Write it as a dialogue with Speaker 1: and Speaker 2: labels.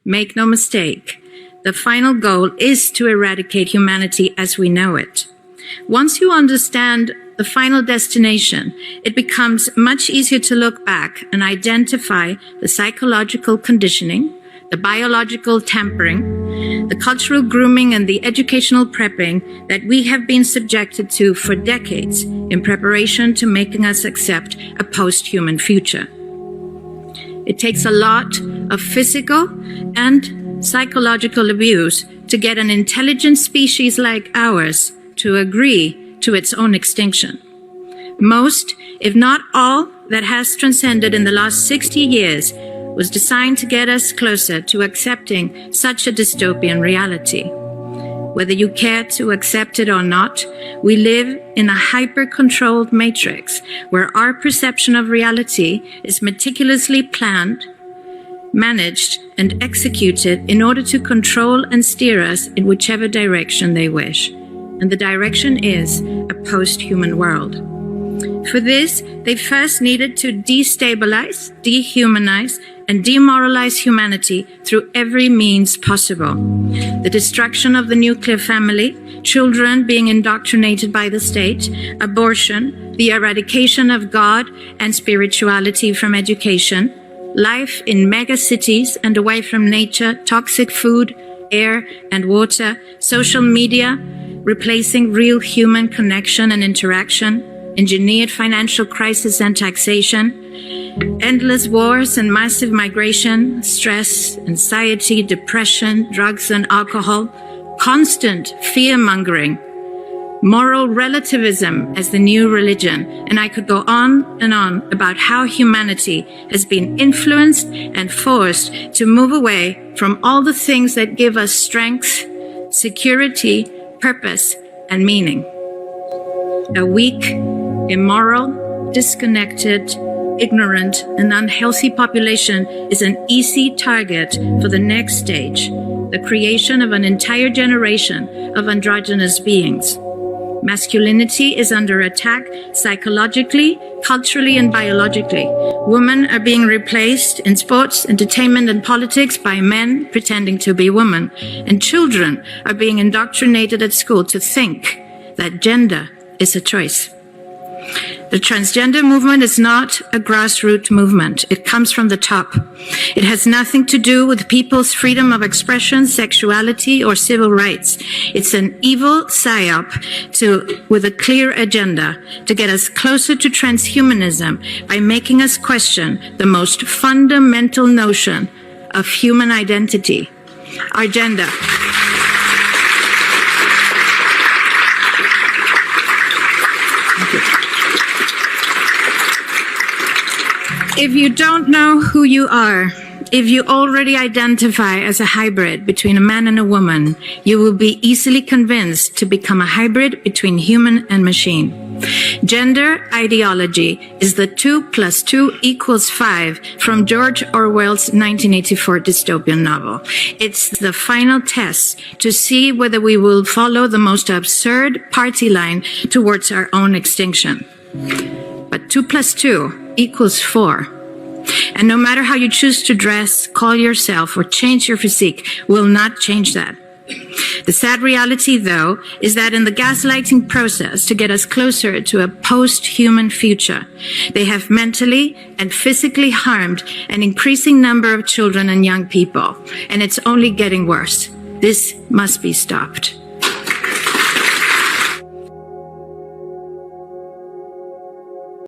Speaker 1: Make no mistake, the final goal is to eradicate humanity as we know it. Once you understand the final destination, it becomes much easier to look back and identify the psychological conditioning, the biological tampering, the cultural grooming, and the educational prepping that we have been subjected to for decades in preparation to making us accept a post-human future. It takes a lot of physical and psychological abuse to get an intelligent species like ours to agree to its own extinction. Most, if not all, that has transcended in the last 60 years was designed to get us closer to accepting such a dystopian reality. Whether you care to accept it or not, we live in a hyper-controlled matrix where our perception of reality is meticulously planned, managed, and executed in order to control and steer us in whichever direction they wish. And the direction is a post-human world. For this, they first needed to destabilize, dehumanize, and demoralize humanity through every means possible. The destruction of the nuclear family, children being indoctrinated by the state, abortion, the eradication of God and spirituality from education, life in mega cities and away from nature, toxic food, air and water, social media, replacing real human connection and interaction, engineered financial crisis and taxation, endless wars and massive migration, stress, anxiety, depression, drugs and alcohol, constant fear-mongering, moral relativism as the new religion, and I could go on about how humanity has been influenced and forced to move away from all the things that give us strength, security, purpose, and meaning. A weak, immoral, disconnected, ignorant, and unhealthy population is an easy target for the next stage, the creation of an entire generation of androgynous beings. Masculinity is under attack psychologically, culturally, and biologically. Women are being replaced in sports, entertainment, and politics by men pretending to be women. And children are being indoctrinated at school to think that gender is a choice. The transgender movement is not a grassroots movement. It comes from the top. It has nothing to do with people's freedom of expression, sexuality, or civil rights. It's an evil psyop with a clear agenda to get us closer to transhumanism by making us question the most fundamental notion of human identity, our gender. If you don't know who you are, if you already identify as a hybrid between a man and a woman, you will be easily convinced to become a hybrid between human and machine. Gender ideology is the 2 + 2 = 5 from George Orwell's 1984 dystopian novel. It's the final test to see whether we will follow the most absurd party line towards our own extinction. But 2 + 2 = 4. And no matter how you choose to dress, call yourself, or change your physique, will not change that. The sad reality, though, is that in the gaslighting process to get us closer to a post-human future, they have mentally and physically harmed an increasing number of children and young people. And it's only getting worse. This must be stopped.